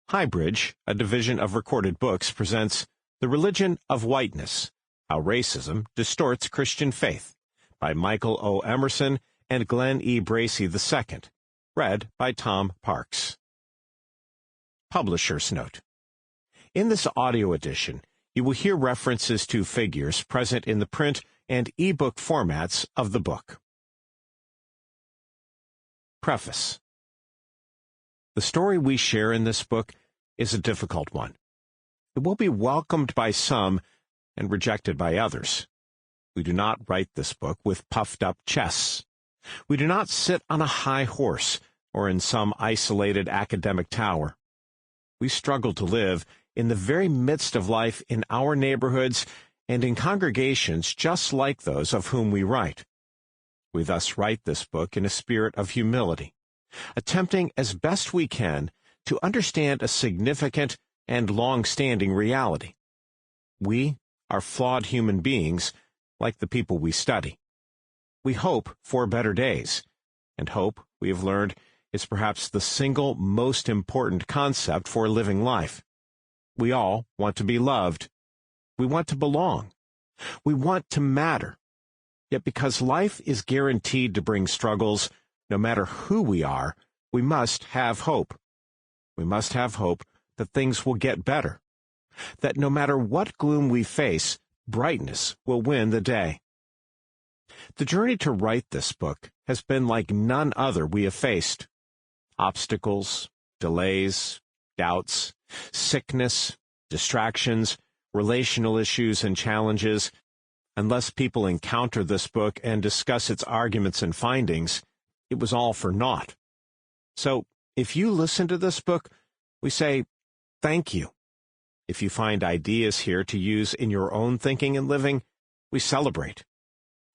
Highbridge, a division of Recorded Books, presents The Religion of Whiteness, How Racism Distorts Christian Faith, by Michael O. Emerson and Glenn E. Bracey II, read by Tom Parks. Publisher's Note. In this audio edition, you will hear references to figures present in the print and e-book formats of the book. Preface. The story we share in this book is a difficult one. It will be welcomed by some and rejected by others. We do not write this book with puffed-up chests. We do not sit on a high horse or in some isolated academic tower. We struggle to live in the very midst of life in our neighborhoods and in congregations just like those of whom we write. We thus write this book in a spirit of humility, attempting as best we can to understand a significant and long-standing reality. We are flawed human beings like the people we study. We hope for better days, and hope, we have learned, is perhaps the single most important concept for living life. We all want to be loved. We want to belong. We want to matter. Yet because life is guaranteed to bring struggles, no matter who we are, we must have hope. We must have hope that things will get better, that no matter what gloom we face, brightness will win the day. The journey to write this book has been like none other we have faced. Obstacles, delays, doubts, sickness, distractions, relational issues and challenges. Unless people encounter this book and discuss its arguments and findings, it was all for naught. So, if you listen to this book, we say, thank you. If you find ideas here to use in your own thinking and living, we celebrate.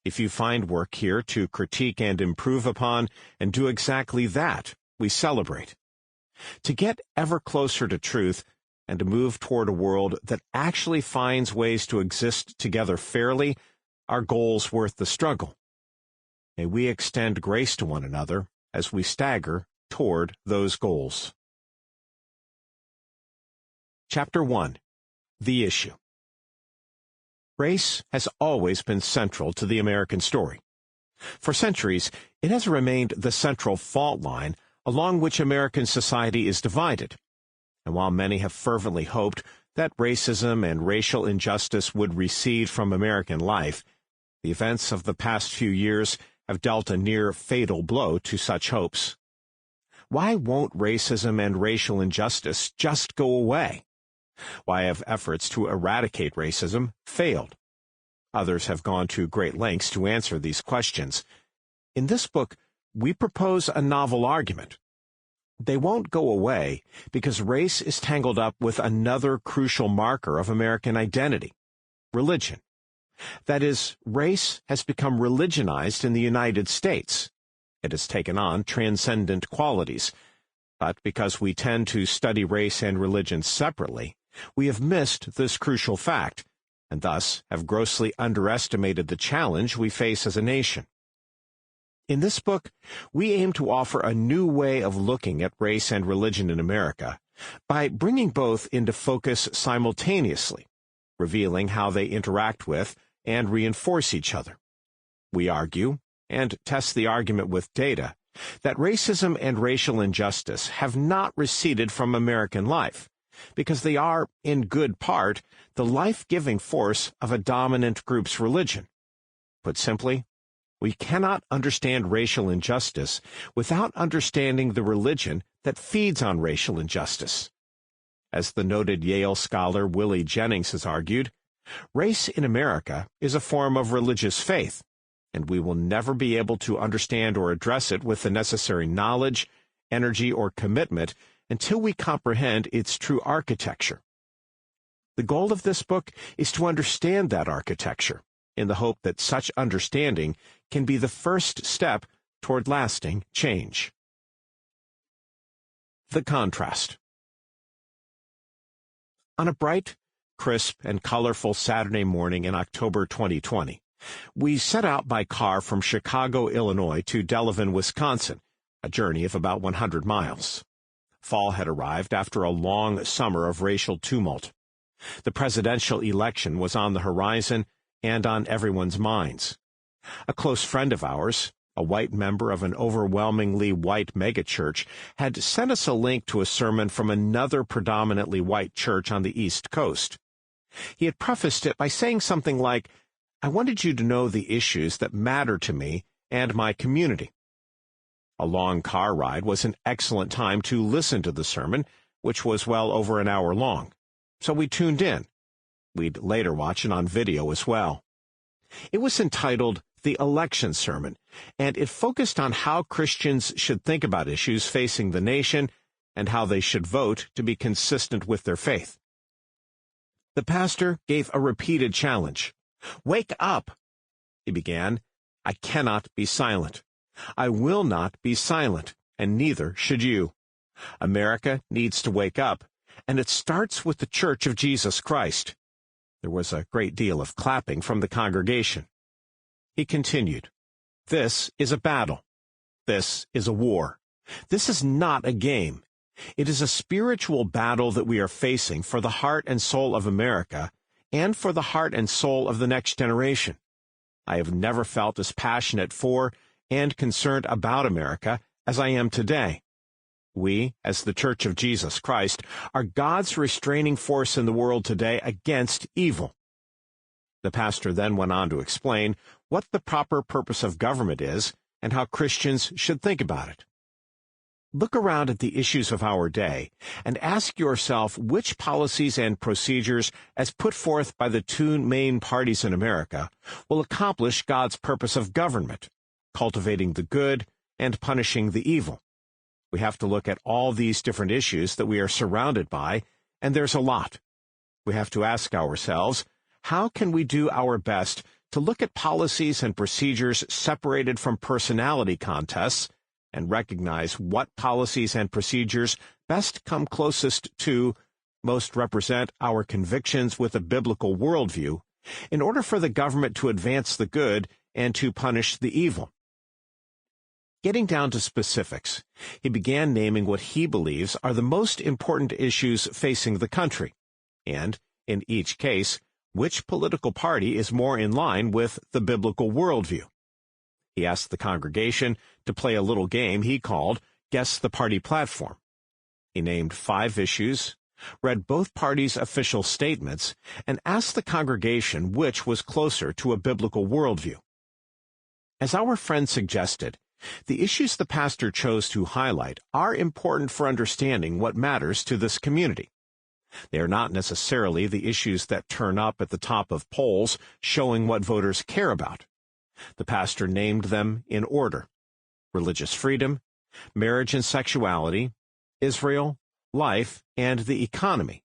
If you find work here to critique and improve upon and do exactly that, we celebrate. To get ever closer to truth and to move toward a world that actually finds ways to exist together fairly are goals worth the struggle. May we extend grace to one another as we stagger toward those goals. Chapter 1. The Issue. Race has always been central to the American story. For centuries, it has remained the central fault line along which American society is divided. And while many have fervently hoped that racism and racial injustice would recede from American life, the events of the past few years have dealt a near fatal blow to such hopes. Why won't racism and racial injustice just go away? Why have efforts to eradicate racism failed? Others have gone to great lengths to answer these questions. In this book, we propose a novel argument. They won't go away because race is tangled up with another crucial marker of American identity, religion. That is, race has become religionized in the United States. It has taken on transcendent qualities. But because we tend to study race and religion separately, we have missed this crucial fact, and thus have grossly underestimated the challenge we face as a nation. In this book, we aim to offer a new way of looking at race and religion in America by bringing both into focus simultaneously, revealing how they interact with and reinforce each other. We argue, and test the argument with data, that racism and racial injustice have not receded from American life, because they are, in good part, the life-giving force of a dominant group's religion. Put simply, we cannot understand racial injustice without understanding the religion that feeds on racial injustice. As the noted Yale scholar Willie Jennings has argued, race in America is a form of religious faith, and we will never be able to understand or address it with the necessary knowledge, energy, or commitment until we comprehend its true architecture. The goal of this book is to understand that architecture, in the hope that such understanding can be the first step toward lasting change. The contrast. On a bright, crisp, and colorful Saturday morning in October 2020, we set out by car from Chicago, Illinois to Delavan, Wisconsin, a journey of about 100 miles. Fall had arrived after a long summer of racial tumult. The presidential election was on the horizon and on everyone's minds. A close friend of ours, a white member of an overwhelmingly white megachurch, had sent us a link to a sermon from another predominantly white church on the East Coast. He had prefaced it by saying something like, "I wanted you to know the issues that matter to me and my community." A long car ride was an excellent time to listen to the sermon, which was well over an hour long. So we tuned in. We'd later watch it on video as well. It was entitled The Election Sermon, and it focused on how Christians should think about issues facing the nation and how they should vote to be consistent with their faith. The pastor gave a repeated challenge. "Wake up!" He began, "I cannot be silent. I will not be silent, and neither should you. America needs to wake up, and it starts with the Church of Jesus Christ." There was a great deal of clapping from the congregation. He continued, "This is a battle. This is a war. This is not a game. It is a spiritual battle that we are facing for the heart and soul of America and for the heart and soul of the next generation. I have never felt as passionate for and concerned about America as I am today. We, as the Church of Jesus Christ, are God's restraining force in the world today against evil." The pastor then went on to explain what the proper purpose of government is and how Christians should think about it. Look around at the issues of our day and ask yourself which policies and procedures, as put forth by the two main parties in America, will accomplish God's purpose of government, cultivating the good and punishing the evil. We have to look at all these different issues that we are surrounded by, and there's a lot. We have to ask ourselves, how can we do our best to look at policies and procedures separated from personality contests and recognize what policies and procedures best come closest to, most represent our convictions with a biblical worldview, in order for the government to advance the good and to punish the evil. Getting down to specifics, he began naming what he believes are the most important issues facing the country, and, in each case, which political party is more in line with the biblical worldview. He asked the congregation to play a little game he called Guess the Party Platform. He named 5 issues, read both parties' official statements, and asked the congregation which was closer to a biblical worldview. As our friend suggested, the issues the pastor chose to highlight are important for understanding what matters to this community. They are not necessarily the issues that turn up at the top of polls showing what voters care about. The pastor named them in order: religious freedom, marriage and sexuality, Israel, life, and the economy.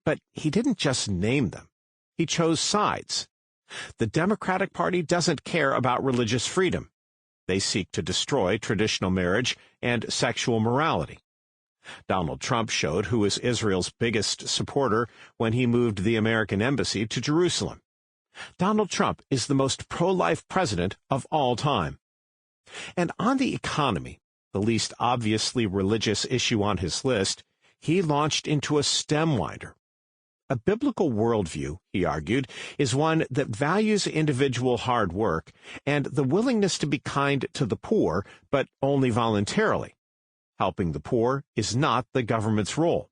But he didn't just name them. He chose sides. The Democratic Party doesn't care about religious freedom. They seek to destroy traditional marriage and sexual morality. Donald Trump showed who is Israel's biggest supporter when he moved the American embassy to Jerusalem. Donald Trump is the most pro-life president of all time. And on the economy, the least obviously religious issue on his list, he launched into a stem-winder. A biblical worldview, he argued, is one that values individual hard work and the willingness to be kind to the poor, but only voluntarily. Helping the poor is not the government's role.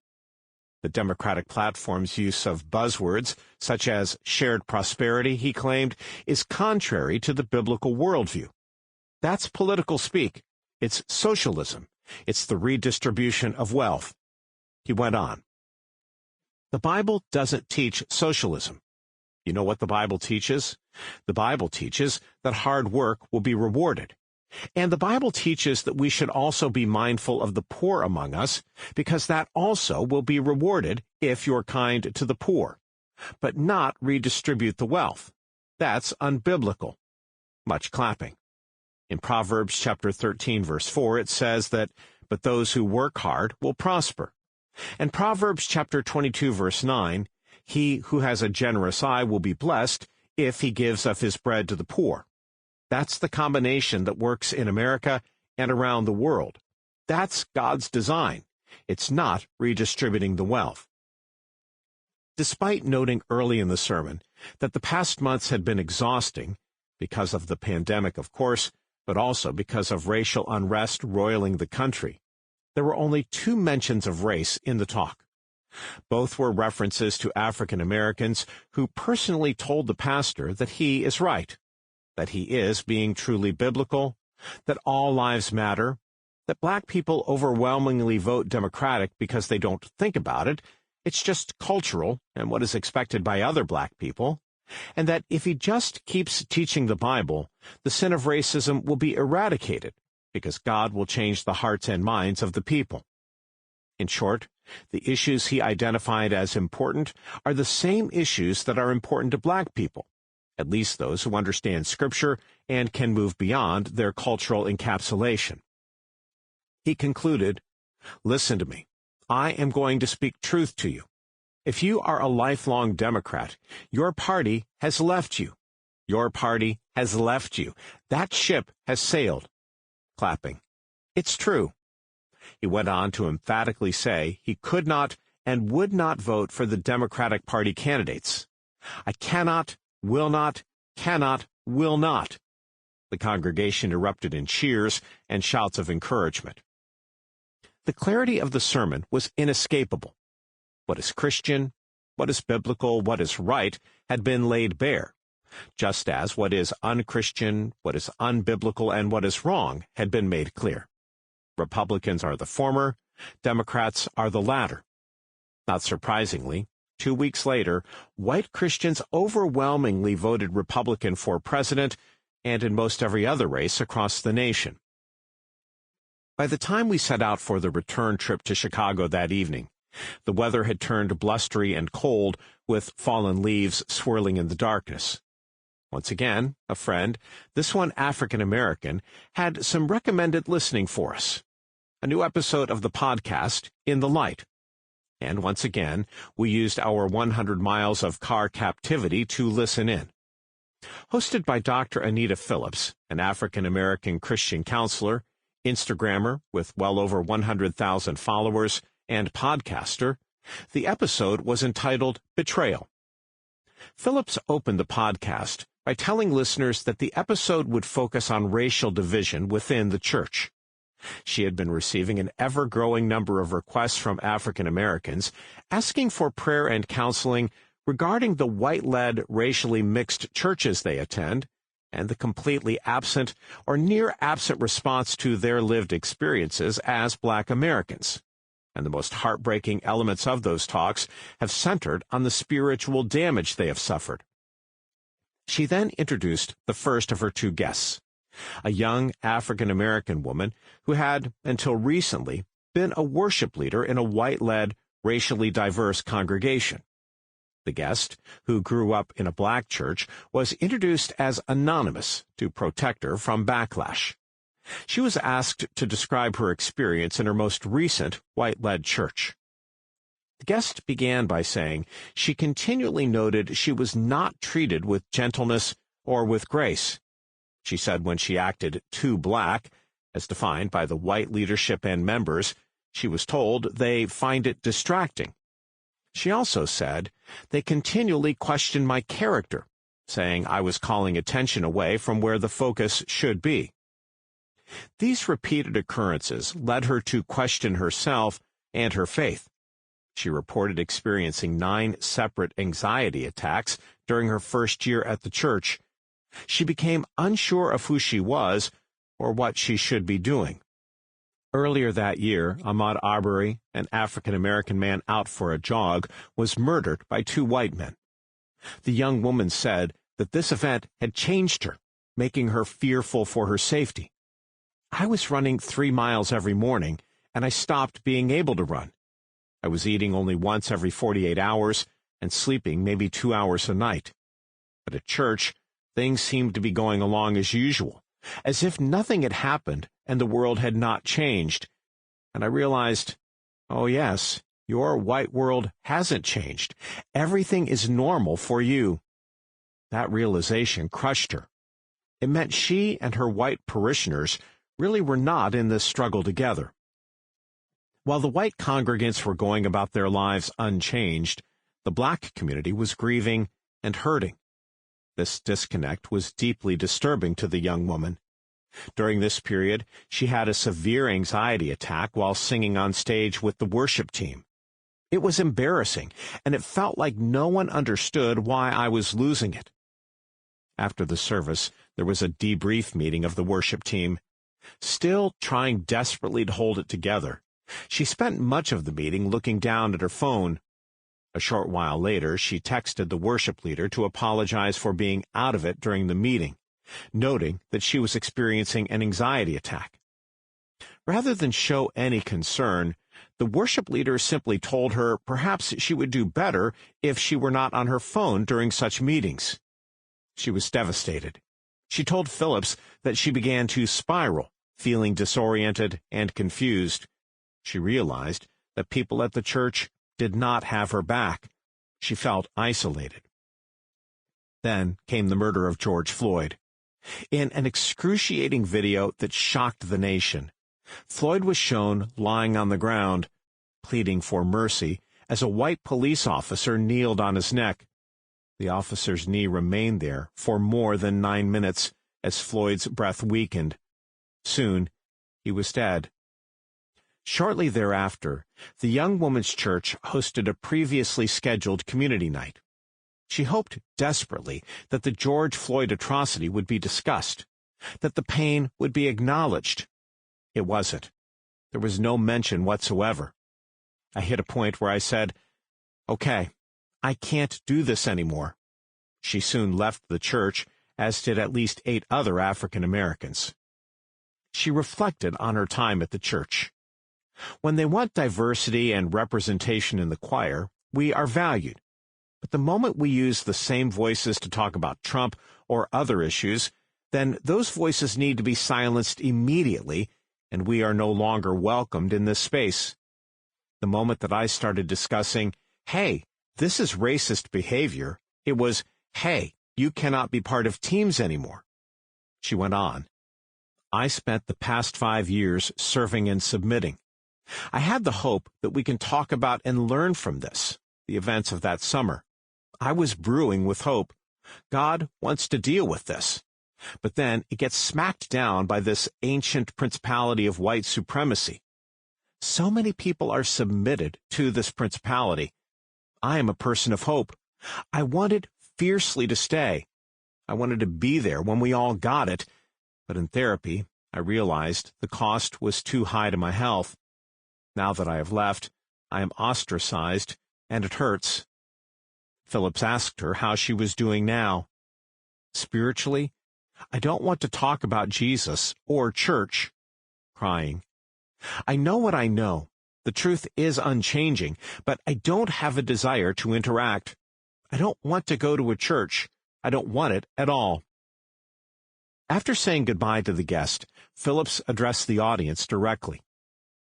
The Democratic platform's use of buzzwords, such as shared prosperity, he claimed, is contrary to the biblical worldview. That's political speak. It's socialism. It's the redistribution of wealth. He went on. The Bible doesn't teach socialism. You know what the Bible teaches? The Bible teaches that hard work will be rewarded. And the Bible teaches that we should also be mindful of the poor among us, because that also will be rewarded if you're kind to the poor, but not redistribute the wealth. That's unbiblical. Much clapping. In Proverbs chapter 13, verse 4, it says that, "But those who work hard will prosper." And Proverbs chapter 22, verse 9, "He who has a generous eye will be blessed if he gives of his bread to the poor." That's the combination that works in America and around the world. That's God's design. It's not redistributing the wealth. Despite noting early in the sermon that the past months had been exhausting, because of the pandemic, of course, but also because of racial unrest roiling the country, there were only 2 mentions of race in the talk. Both were references to African Americans who personally told the pastor that he is right, that he is being truly biblical, that all lives matter, that black people overwhelmingly vote Democratic because they don't think about it, it's just cultural and what is expected by other black people, and that if he just keeps teaching the Bible, the sin of racism will be eradicated because God will change the hearts and minds of the people. In short, the issues he identified as important are the same issues that are important to black people, at least those who understand Scripture and can move beyond their cultural encapsulation. He concluded, "Listen to me. I am going to speak truth to you. If you are a lifelong Democrat, your party has left you. Your party has left you. That ship has sailed." Clapping. It's true. He went on to emphatically say he could not and would not vote for the Democratic Party candidates. "I cannot, will not, cannot, will not." The congregation erupted in cheers and shouts of encouragement. The clarity of the sermon was inescapable. What is Christian, what is biblical, what is right had been laid bare, just as what is unchristian, what is unbiblical, and what is wrong had been made clear. Republicans are the former, Democrats are the latter. Not surprisingly, 2 weeks later, white Christians overwhelmingly voted Republican for president and in most every other race across the nation. By the time we set out for the return trip to Chicago that evening, the weather had turned blustery and cold, with fallen leaves swirling in the darkness. Once again, a friend, this one African American, had some recommended listening for us. A new episode of the podcast, In the Light. And once again, we used our 100 miles of car captivity to listen in. Hosted by Dr. Anita Phillips, an African American Christian counselor, Instagrammer with well over 100,000 followers, and podcaster, the episode was entitled Betrayal. Phillips opened the podcast by telling listeners that the episode would focus on racial division within the church. She had been receiving an ever-growing number of requests from African Americans asking for prayer and counseling regarding the white-led, racially mixed churches they attend, and the completely absent or near-absent response to their lived experiences as black Americans. And the most heartbreaking elements of those talks have centered on the spiritual damage they have suffered. She then introduced the first of her 2 guests, a young African-American woman who had, until recently, been a worship leader in a white-led, racially diverse congregation. The guest, who grew up in a black church, was introduced as anonymous to protect her from backlash. She was asked to describe her experience in her most recent white-led church. The guest began by saying she continually noted she was not treated with gentleness or with grace. She said when she acted too black, as defined by the white leadership and members, she was told they find it distracting. She also said they continually questioned my character, saying I was calling attention away from where the focus should be. These repeated occurrences led her to question herself and her faith. She reported experiencing 9 separate anxiety attacks during her first year at the church. She became unsure of who she was or what she should be doing. Earlier that year, Ahmaud Arbery, an African-American man out for a jog, was murdered by 2 white men. The young woman said that this event had changed her, making her fearful for her safety. I was running 3 miles every morning, and I stopped being able to run. I was eating only once every 48 hours and sleeping maybe 2 hours a night. But at church, things seemed to be going along as usual, as if nothing had happened and the world had not changed. And I realized, oh yes, your white world hasn't changed. Everything is normal for you. That realization crushed her. It meant she and her white parishioners really were not in this struggle together. While the white congregants were going about their lives unchanged, the black community was grieving and hurting. This disconnect was deeply disturbing to the young woman. During this period, she had a severe anxiety attack while singing on stage with the worship team. It was embarrassing, and it felt like no one understood why I was losing it. After the service, there was a debrief meeting of the worship team. Still trying desperately to hold it together, she spent much of the meeting looking down at her phone. A short while later, she texted the worship leader to apologize for being out of it during the meeting, noting that she was experiencing an anxiety attack. Rather than show any concern, the worship leader simply told her perhaps she would do better if she were not on her phone during such meetings. She was devastated. She told Phillips that she began to spiral, feeling disoriented and confused. She realized that people at the church did not have her back. She felt isolated. Then came the murder of George Floyd. In an excruciating video that shocked the nation, Floyd was shown lying on the ground, pleading for mercy, as a white police officer kneeled on his neck. The officer's knee remained there for more than 9 minutes as Floyd's breath weakened. Soon, he was dead. Shortly thereafter, the young woman's church hosted a previously scheduled community night. She hoped desperately that the George Floyd atrocity would be discussed, that the pain would be acknowledged. It wasn't. There was no mention whatsoever. I hit a point where I said, "Okay, I can't do this anymore." She soon left the church, as did at least 8 other African Americans. She reflected on her time at the church. When they want diversity and representation in the choir, we are valued. But the moment we use the same voices to talk about Trump or other issues, then those voices need to be silenced immediately, and we are no longer welcomed in this space. The moment that I started discussing, "Hey, this is racist behavior," it was, "Hey, you cannot be part of teams anymore." She went on, "I spent the past 5 years serving and submitting. I had the hope that we can talk about and learn from this, the events of that summer. I was brewing with hope. God wants to deal with this. But then it gets smacked down by this ancient principality of white supremacy. So many people are submitted to this principality. I am a person of hope. I wanted fiercely to stay. I wanted to be there when we all got it. But in therapy, I realized the cost was too high to my health. Now that I have left, I am ostracized, and it hurts." Phillips asked her how she was doing now. "Spiritually, I don't want to talk about Jesus or church." Crying, "I know what I know. The truth is unchanging, but I don't have a desire to interact. I don't want to go to a church. I don't want it at all." After saying goodbye to the guest, Phillips addressed the audience directly.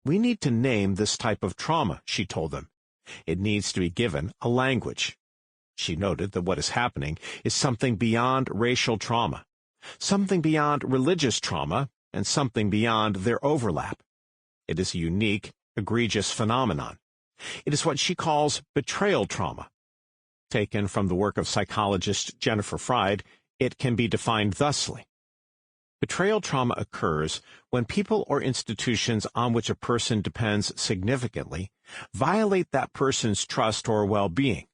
"We need to name this type of trauma," she told them. "It needs to be given a language." She noted that what is happening is something beyond racial trauma, something beyond religious trauma, and something beyond their overlap. It is a unique, egregious phenomenon. It is what she calls betrayal trauma. Taken from the work of psychologist Jennifer Fried, it can be defined thusly. Betrayal trauma occurs when people or institutions on which a person depends significantly violate that person's trust or well-being.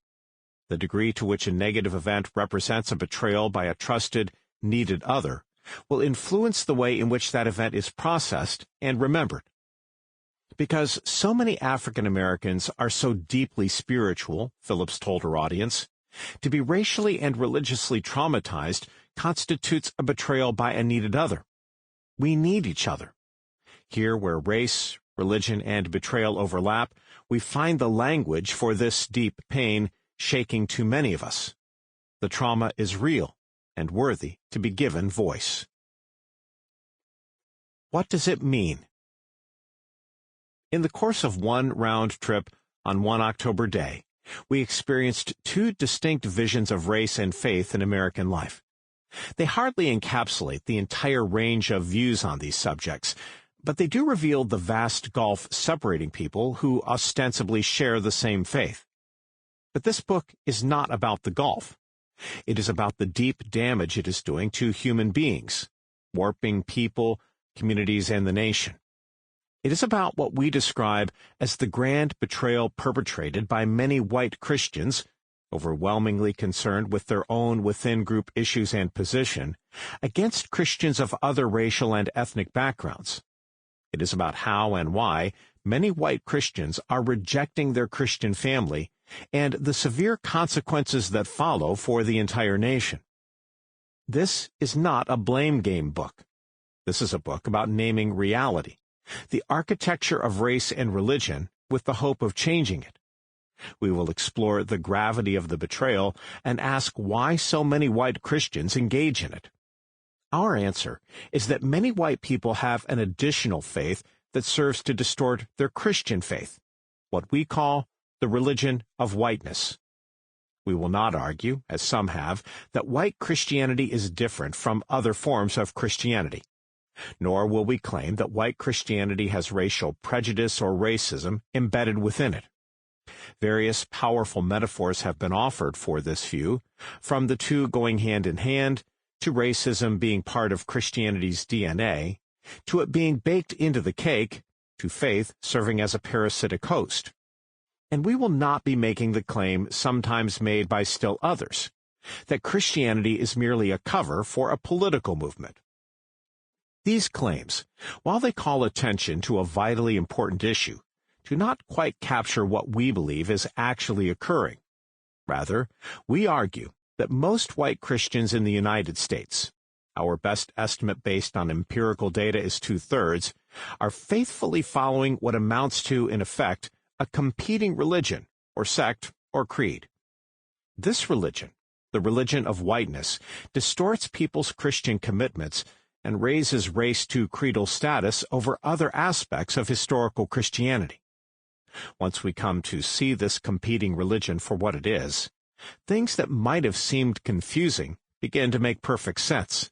The degree to which a negative event represents a betrayal by a trusted, needed other will influence the way in which that event is processed and remembered. Because so many African Americans are so deeply spiritual, Phillips told her audience, to be racially and religiously traumatized constitutes a betrayal by a needed other. We need each other. Here where race, religion, and betrayal overlap, we find the language for this deep pain shaking too many of us. The trauma is real and worthy to be given voice. What does it mean? In the course of one round trip on one October day, we experienced 2 distinct visions of race and faith in American life. They hardly encapsulate the entire range of views on these subjects, but they do reveal the vast gulf separating people who ostensibly share the same faith. But this book is not about the gulf. It is about the deep damage it is doing to human beings, warping people, communities, and the nation. It is about what we describe as the grand betrayal perpetrated by many white Christians, overwhelmingly concerned with their own within-group issues and position, against Christians of other racial and ethnic backgrounds. It is about how and why many white Christians are rejecting their Christian family and the severe consequences that follow for the entire nation. This is not a blame game book. This is a book about naming reality, the architecture of race and religion, with the hope of changing it. We will explore the gravity of the betrayal and ask why so many white Christians engage in it. Our answer is that many white people have an additional faith that serves to distort their Christian faith, what we call the religion of whiteness. We will not argue, as some have, that white Christianity is different from other forms of Christianity. Nor will we claim that white Christianity has racial prejudice or racism embedded within it. Various powerful metaphors have been offered for this view, from the two going hand in hand, to racism being part of Christianity's DNA, to it being baked into the cake, to faith serving as a parasitic host. And we will not be making the claim sometimes made by still others, that Christianity is merely a cover for a political movement. These claims, while they call attention to a vitally important issue, do not quite capture what we believe is actually occurring. Rather, we argue that most white Christians in the United States, our best estimate based on empirical data is 2/3, are faithfully following what amounts to, in effect, a competing religion, or sect, or creed. This religion, the religion of whiteness, distorts people's Christian commitments and raises race to creedal status over other aspects of historical Christianity. Once we come to see this competing religion for what it is, things that might have seemed confusing begin to make perfect sense.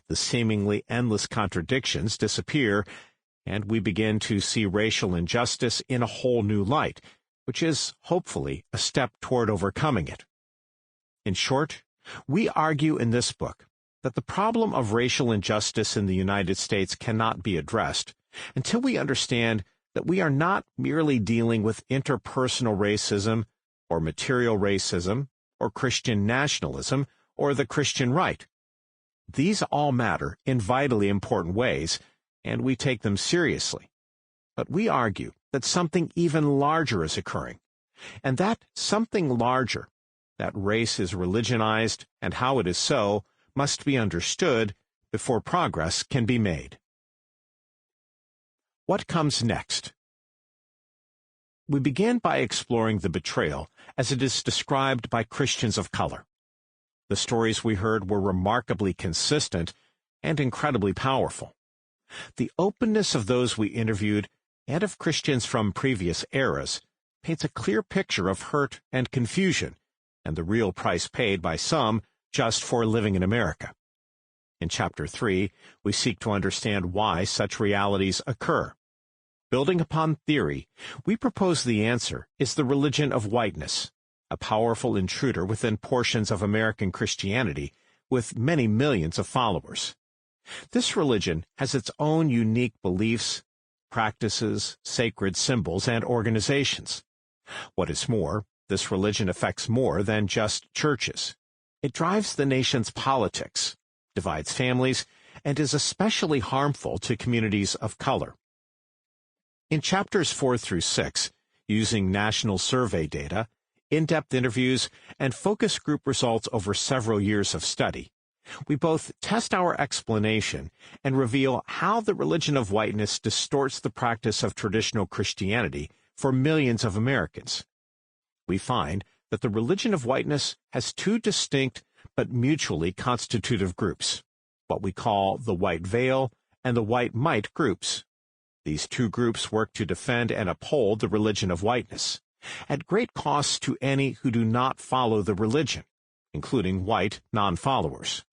The seemingly endless contradictions disappear, and we begin to see racial injustice in a whole new light, which is, hopefully, a step toward overcoming it. In short, we argue in this book that the problem of racial injustice in the United States cannot be addressed until we understand that we are not merely dealing with interpersonal racism or material racism or Christian nationalism or the Christian right. These all matter in vitally important ways, and we take them seriously. But we argue that something even larger is occurring, and that something larger, that race is religionized and how it is so, must be understood before progress can be made. What comes next? We begin by exploring the betrayal as it is described by Christians of color. The stories we heard were remarkably consistent and incredibly powerful. The openness of those we interviewed and of Christians from previous eras paints a clear picture of hurt and confusion and the real price paid by some just for living in America. In Chapter 3, we seek to understand why such realities occur. Building upon theory, we propose the answer is the religion of whiteness, a powerful intruder within portions of American Christianity with many millions of followers. This religion has its own unique beliefs, practices, sacred symbols, and organizations. What is more, this religion affects more than just churches. It drives the nation's politics, divides families, and is especially harmful to communities of color. In Chapters 4 through 6, using national survey data, in-depth interviews, and focus group results over several years of study, we both test our explanation and reveal how the religion of whiteness distorts the practice of traditional Christianity for millions of Americans. We find that the religion of whiteness has two distinct but mutually constitutive groups, what we call the white veil and the white might groups. These two groups work to defend and uphold the religion of whiteness, at great cost to any who do not follow the religion, including white non-followers.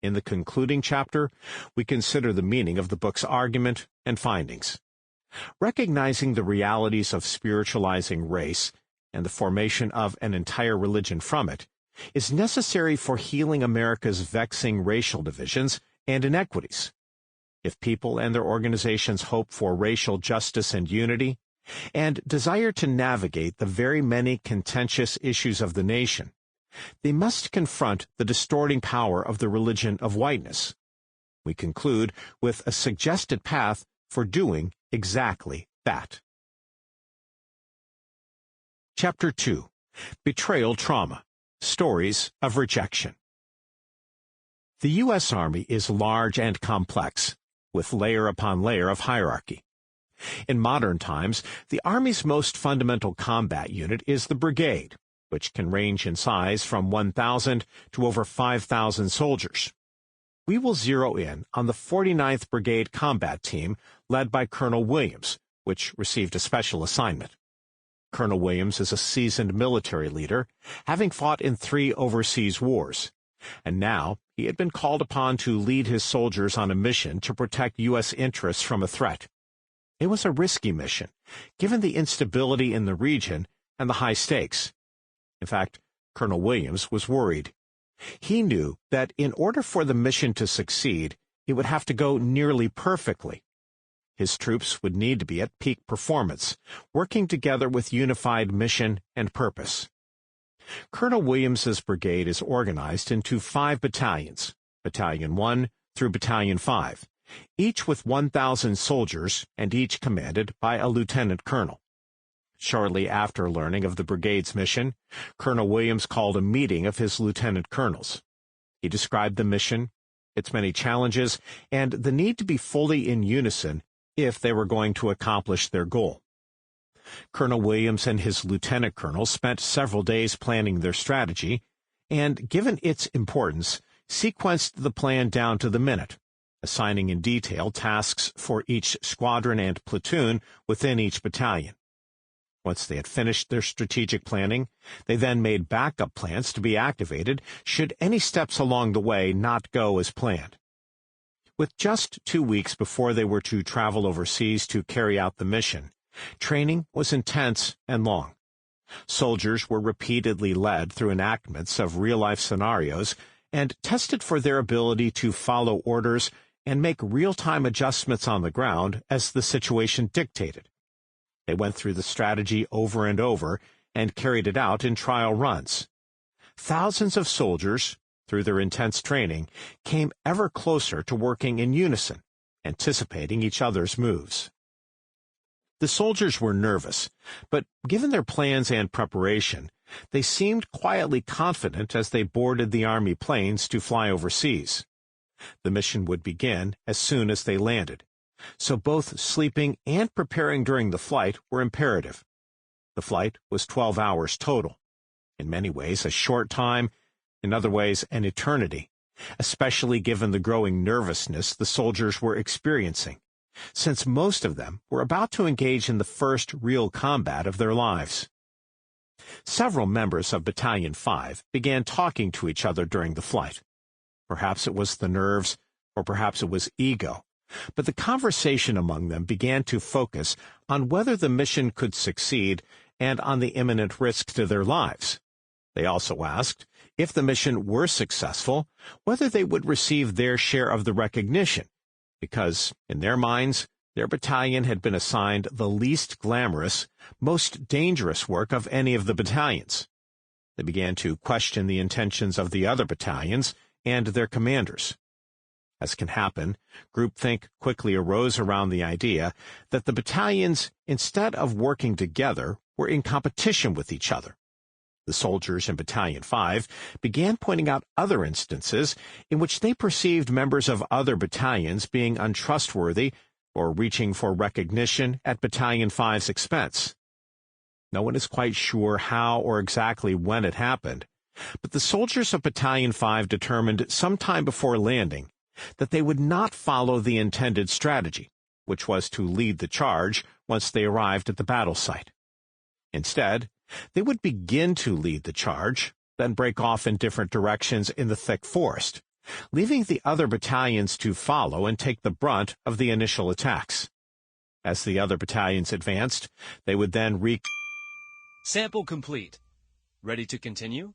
In the concluding chapter, we consider the meaning of the book's argument and findings. Recognizing the realities of spiritualizing race and the formation of an entire religion from it is necessary for healing America's vexing racial divisions and inequities. If people and their organizations hope for racial justice and unity, and desire to navigate the very many contentious issues of the nation, they must confront the distorting power of the religion of whiteness. We conclude with a suggested path for doing exactly that. Chapter 2. Betrayal Trauma. Stories of Rejection. The U.S. Army is large and complex, with layer upon layer of hierarchy. In modern times, the Army's most fundamental combat unit is the brigade, which can range in size from 1,000 to over 5,000 soldiers. We will zero in on the 49th Brigade Combat Team led by Colonel Williams, which received a special assignment. Colonel Williams is a seasoned military leader, having fought in 3 overseas wars, and now he had been called upon to lead his soldiers on a mission to protect U.S. interests from a threat. It was a risky mission, given the instability in the region and the high stakes. In fact, Colonel Williams was worried. He knew that in order for the mission to succeed, it would have to go nearly perfectly. His troops would need to be at peak performance, working together with unified mission and purpose. Colonel Williams's brigade is organized into 5 battalions, Battalion 1 through Battalion 5, each with 1,000 soldiers and each commanded by a lieutenant colonel. Shortly after learning of the brigade's mission, Colonel Williams called a meeting of his lieutenant colonels. He described the mission, its many challenges, and the need to be fully in unison if they were going to accomplish their goal. Colonel Williams and his lieutenant colonels spent several days planning their strategy, and, given its importance, sequenced the plan down to the minute, assigning in detail tasks for each squadron and platoon within each battalion. Once they had finished their strategic planning, they then made backup plans to be activated should any steps along the way not go as planned. With just 2 weeks before they were to travel overseas to carry out the mission, training was intense and long. Soldiers were repeatedly led through enactments of real-life scenarios and tested for their ability to follow orders and make real-time adjustments on the ground as the situation dictated. They went through the strategy over and over and carried it out in trial runs. Thousands of soldiers, through their intense training, came ever closer to working in unison, anticipating each other's moves. The soldiers were nervous, but given their plans and preparation, they seemed quietly confident as they boarded the Army planes to fly overseas. The mission would begin as soon as they landed, so both sleeping and preparing during the flight were imperative. The flight was 12 hours total, in many ways a short time, in other ways an eternity, especially given the growing nervousness the soldiers were experiencing, since most of them were about to engage in the first real combat of their lives. Several members of Battalion 5 began talking to each other during the flight. Perhaps it was the nerves, or perhaps it was ego, but the conversation among them began to focus on whether the mission could succeed and on the imminent risk to their lives. They also asked, if the mission were successful, whether they would receive their share of the recognition, because, in their minds, their battalion had been assigned the least glamorous, most dangerous work of any of the battalions. They began to question the intentions of the other battalions and their commanders. As can happen, groupthink quickly arose around the idea that the battalions, instead of working together, were in competition with each other. The soldiers in Battalion 5 began pointing out other instances in which they perceived members of other battalions being untrustworthy or reaching for recognition at Battalion 5's expense. No one is quite sure how or exactly when it happened, but the soldiers of Battalion 5 determined sometime before landing that they would not follow the intended strategy, which was to lead the charge once they arrived at the battle site. Instead, they would begin to lead the charge, then break off in different directions in the thick forest, leaving the other battalions to follow and take the brunt of the initial attacks. As the other battalions advanced, they would then Sample complete. Ready to continue?